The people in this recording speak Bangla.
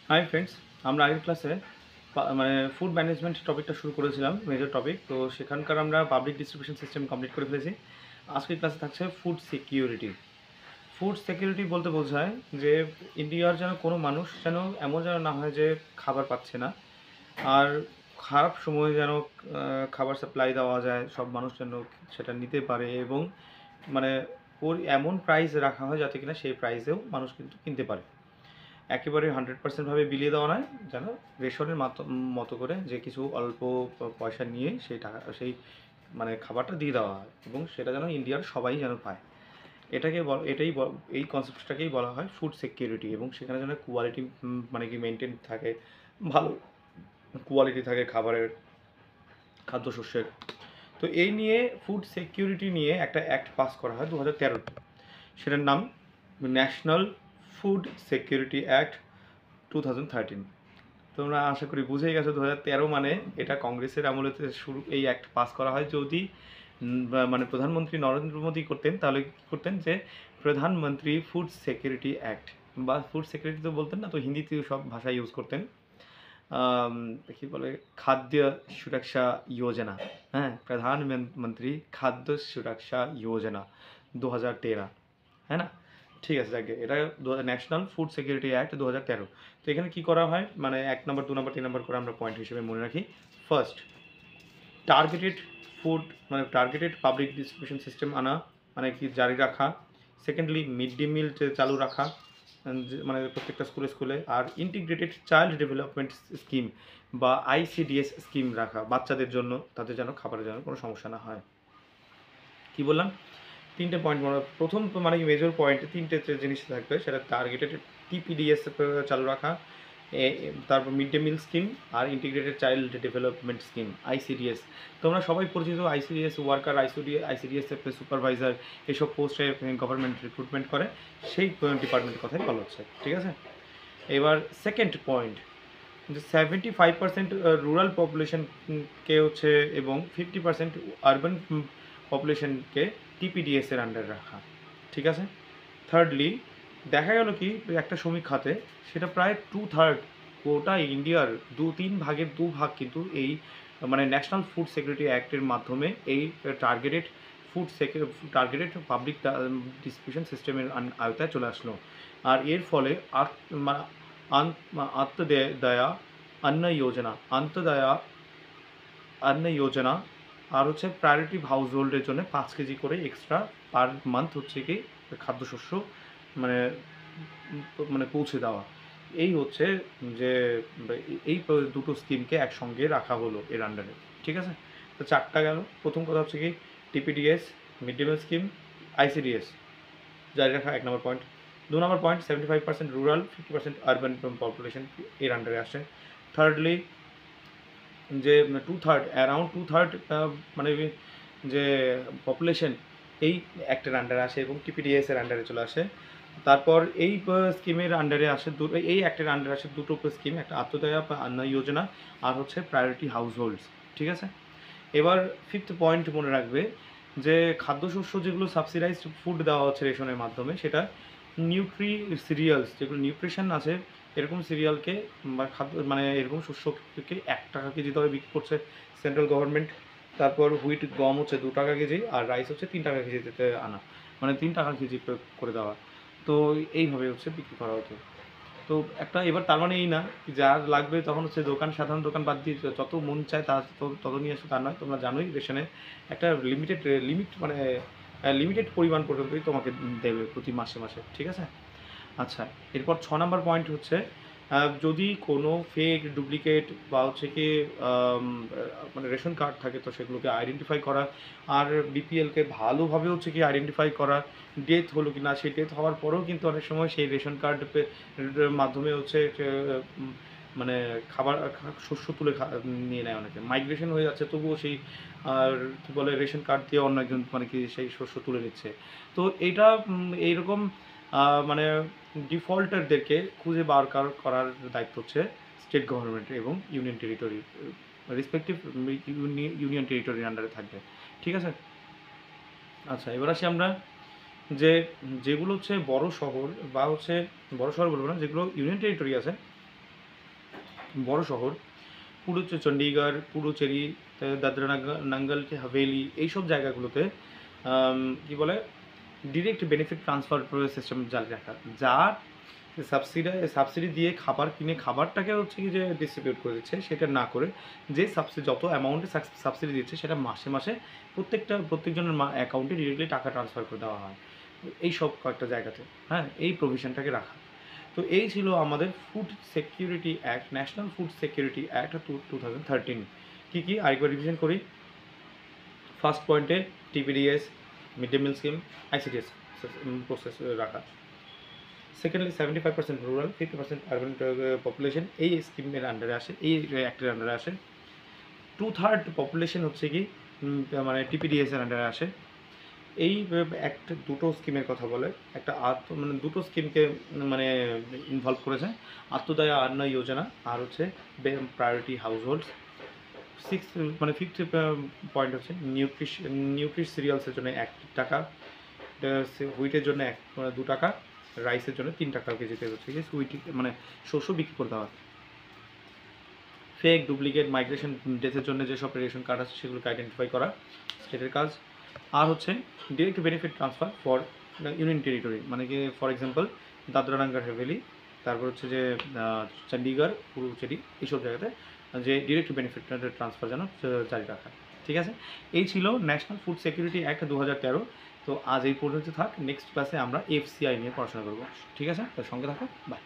হাই ফ্রেন্ডস, আমরা আগের ক্লাসে মানে ফুড ম্যানেজমেন্ট টপিকটা শুরু করেছিলাম, মেজর টপিক। তো সেখানকার আমরা পাবলিক ডিস্ট্রিবিউশন সিস্টেম কমপ্লিট করে ফেলেছি। আজকের ক্লাসে থাকছে ফুড সিকিউরিটি। ফুড সিকিউরিটি বলতে বোঝায় যে ইন্ডিয়ার যেন কোনো মানুষ যেন এমন যেন না হয় যে খাবার পাচ্ছে না, আর খারাপ সময়ে যেন খাবার সাপ্লাই দেওয়া যায়, সব মানুষ যেন সেটা নিতে পারে, এবং মানে ওর এমন প্রাইস রাখা হয় যাতে কিনা সেই প্রাইসেও মানুষ কিন্তু কিনতে পারে। একেবারে 100%ভাবে বিলিয়ে দেওয়া নয়, যেন রেশনের মতো করে যে কিছু অল্প পয়সা নিয়ে সেই টাকা সেই মানে খাবারটা দিয়ে দেওয়া হয়, এবং সেটা যেন ইন্ডিয়ার সবাই যেন পায়। এই কনসেপ্টটাকেই বলা হয় ফুড সিকিউরিটি। এবং সেখানে যেন কোয়ালিটি মানে কি মেনটেন থাকে, ভালো কোয়ালিটি থাকে খাবারের, খাদ্যশস্যের। তো এই নিয়ে ফুড সিকিউরিটি নিয়ে একটা অ্যাক্ট পাস করা হয় 2013-তে। সেটার নাম ন্যাশনাল ফুড সিকিউরিটি অ্যাক্ট 2013। তোমরা আশা করি বুঝেই গেছো 2013 মানে এটা কংগ্রেসের আমলে শুরু এই অ্যাক্ট পাস করা হয়। যদি মানে প্রধানমন্ত্রী নরেন্দ্র মোদী করতেন তাহলে কী করতেন, যে প্রধানমন্ত্রী ফুড সিকিউরিটি অ্যাক্ট, বা ফুড সিকিউরিটি তো বলতেন না, তো হিন্দিতেও সব ভাষা ইউজ করতেন। কী বলে, খাদ্য সুরক্ষা যোজনা। হ্যাঁ, প্রধানমন্ত্রী খাদ্য সুরক্ষা যোজনা 2013, হ্যাঁ না? ঠিক আছে, যাকে এটা ন্যাশনাল ফুড সিকিউরিটি অ্যাক্ট 2013। তো এখানে কী করা হয়, মানে 1 নম্বর 2 নম্বর 3 নম্বর করে আমরা পয়েন্ট হিসেবে মনে রাখি। ফার্স্ট, টার্গেটেড ফুড মানে টার্গেটেড পাবলিক ডিস্ট্রিবিউশন সিস্টেম আনা, মানে কি জারি রাখা। সেকেন্ডলি, মিড ডে মিল চালু রাখা, মানে প্রত্যেকটা স্কুলে স্কুলে। আর ইন্টিগ্রেটেড চাইল্ড ডেভেলপমেন্ট স্কিম বা আইসিডিএস স্কিম রাখা, বাচ্চাদের জন্য, তাদের যেন খাবারের যেন কোনো সমস্যা না হয়। কি বললাম? 3টে পয়েন্ট প্রথম মানে কি মেজর পয়েন্টে 3টে জিনিস থাকবে, সেটা টার্গেটেড টিপিডিএস চালু রাখা, তারপর মিড ডে মিল স্কিম, আর integrated child development scheme ICDS. তোমরা সবাই পরিচিত আইসিডিএস ওয়ার্কার, আইসিডিএস সুপারভাইজার, এসব পোস্টে গভর্নমেন্ট রিক্রুটমেন্ট করে, সেই ডিপার্টমেন্টের কথাই বলা হচ্ছে। ঠিক আছে, এবার সেকেন্ড পয়েন্ট, যে 75% রুরাল পপুলেশনকে হচ্ছে এবং 50% আরবান পপুলেশনকে টিপিডিএস এর আন্ডারে রাখা। ঠিক আছে। থার্ডলি, দেখা গেল কি একটা সমীক্ষাতে সেটা প্রায় 2/3 গোটা ইন্ডিয়ার 3 ভাগের 2 ভাগ কিন্তু এই মানে ন্যাশনাল ফুড সিকিউরিটি অ্যাক্টের মাধ্যমে এই টার্গেটেড টার্গেটেড পাবলিক ডিস্ট্রিবিউশন সিস্টেমের আওতায় চলে আসলো। আর এর ফলে অন্তদয়া অন্ন যোজনা আর হচ্ছে প্রায়োরিটি হাউস হোল্ডের জন্য 5 কেজি করে এক্সট্রা পার মান্থ হচ্ছে কি খাদ্যশস্য মানে মানে পৌঁছে দেওয়া। এই হচ্ছে যে এই দুটো স্কিমকে একসঙ্গে রাখা হলো এর আন্ডারে। ঠিক আছে, তো 4টা গেল। প্রথম কথা হচ্ছে কি টিপিডিএস, mid day meal scheme, ICDS জারি রাখা, 1 নম্বর পয়েন্ট। 2 নম্বর পয়েন্ট, 75% রুরাল, 50% আরবান পপুলেশন এর আন্ডারে আসে। থার্ডলি, যে 2/3 অ্যারাউন্ড 2/3 মানে যে পপুলেশন এই অ্যাক্টের আন্ডারে আসে এবং টিপিডিএস এর আন্ডারে চলে আসে। তারপর এই স্কিমের আন্ডারে আসে এই অ্যাক্টের আন্ডারে আসে দুটো স্কিম, একটা আত্মদয়া অন্ন যোজনা আর হচ্ছে প্রায়োরিটি হাউস হোল্ডস। ঠিক আছে, এবার ফিফথ পয়েন্ট মনে রাখবে, যে খাদ্যশস্য যেগুলো সাবসিডাইজড ফুড দেওয়া হচ্ছে রেশনের মাধ্যমে, সেটা নিউট্রি সিরিয়ালস, যেগুলো নিউট্রিশন আছে এরকম সিরিয়ালকে বা খাদ্য মানে এরকম শস্যকে 1 টাকা কেজি দরে বিক্রি করছে সেন্ট্রাল গভর্নমেন্ট। তারপর হুইট, গম হচ্ছে 2 টাকা কেজি, আর রাইস হচ্ছে 3 টাকা কেজিতে আনা, মানে 3 টাকা কেজি করে দেওয়া। তো এইভাবে হচ্ছে বিক্রি করা হতো। তো একটা এবার তার মানে এই না যার লাগবে তখন হচ্ছে সাধারণ দোকান বাদ দিয়ে যত মন চায় তা তত নিয়ে আসে, তা নয়। তোমরা জানোই রেশনে একটা লিমিটেড পরিমাণ পর্যন্তই তোমাকে দেবে প্রতি মাসে মাসে। ঠিক আছে। আচ্ছা, এরপর 6 নম্বর পয়েন্ট হচ্ছে, যদি কোনো ফেক, ডুপ্লিকেট বা হচ্ছে কি মানে রেশন কার্ড থাকে তো সেগুলোকে আইডেন্টিফাই করা, আর বিপিএলকে ভালোভাবে হচ্ছে কি আইডেন্টিফাই করা, ডেথ হলো কি না, সেই ডেথ হওয়ার পরেও কিন্তু অনেক সময় সেই রেশন কার্ড মাধ্যমে হচ্ছে মানে শস্য তুলে নিয়ে নেয় অনেকে, মাইগ্রেশন হয়ে যাচ্ছে তবুও সেই আর কী বলে রেশন কার্ড দিয়ে অন্য একজন মানে কি সেই শস্য তুলে নিচ্ছে। তো এইটা এইরকম মানে ডিফল্টারদেরকে খুঁজে বার করার দায়িত্ব হচ্ছে স্টেট গভর্নমেন্ট এবং ইউনিয়ন টেরিটরি, রেসপেক্টিভ ইউনিয়ন টেরিটরির আন্ডারে থাকবে। ঠিক আছে। আচ্ছা, এবার আসি আমরা যে যেগুলো হচ্ছে বড় শহর, বা হচ্ছে বড় শহর বলবো না, যেগুলো ইউনিয়ন টেরিটরি আছে বড় শহর পুরো চণ্ডীগড়, পুডুচেরি, দাদরা নাঙ্গল হাভেলি এইসব জায়গাগুলোতে কী বলে ডিরেক্ট বেনিফিট ট্রান্সফার সিস্টেম জারি রাখা, যার সাবসিডি দিয়ে খাবার কিনে খাবারটাকে হচ্ছে কি যে ডিস্ট্রিবিউট করে দিচ্ছে, সেটা না করে যে যত অ্যামাউন্টে সাবসিডি দিচ্ছে সেটা মাসে মাসে প্রত্যেকজনের অ্যাকাউন্টে ডিরেক্টলি টাকা ট্রান্সফার করে দেওয়া হয় এই সব কয়েকটা জায়গাতে। হ্যাঁ, এই প্রভিশনটাকে রাখা। তো এই ছিল আমাদের food security act, national food security act 2013। কী কী আরেকবার রিভিশন করি। ফার্স্ট পয়েন্টে টিপিডিএস, mid day meal scheme, ICDS process রাখা। সেকেন্ডলি 75% রুরাল, 50% আরবান পপুলেশন এই স্কিমের আন্ডারে আসে, এই অ্যাক্টের আন্ডারে আসে। 2/3 পপুলেশন হচ্ছে কি মানে টিপিডিএসের আন্ডারে আসে। এই অ্যাক্ট দুটো স্কিমের কথা বলে, একটা মানে দুটো স্কিমকে মানে ইনভলভ করেছে, আত্মদায় অন্ন যোজনা আর হচ্ছে priority house holds. Fifth point হচ্ছে নিউট্রিশ সিরিয়ালসের জন্য 1 টাকা, হুইটের জন্য 2 টাকা, রাইসের জন্য 3 টাকা কেজিতে হচ্ছে কি হুইট মানে শস্য বিক্রি করে দেওয়া। ফেক ডুপ্লিকেট মাইগ্রেশন ডেথের জন্য যেসব রেশন কার্ড আছে সেগুলোকে আইডেন্টিফাই করা স্টেটের কাজ। আর হচ্ছে direct benefit transfer for union territory, মানে কি ফর এক্সাম্পল দাদরা নাঙ্গল হাভেলি, তারপর হচ্ছে যে চণ্ডীগড়, পুডুচেরি এইসব জায়গাতে যে ডিরেক্ট বেনিফিট ট্রান্সফার যেন জারি রাখা। ঠিক আছে, এই ছিল ন্যাশনাল ফুড সিকিউরিটি অ্যাক্ট 2013। তো আজ এই পর্যন্ত থাক, নেক্সট ক্লাসে আমরা এফসিআই নিয়ে পড়াশোনা করবো। ঠিক আছে, তার সঙ্গে থাকো, বাই।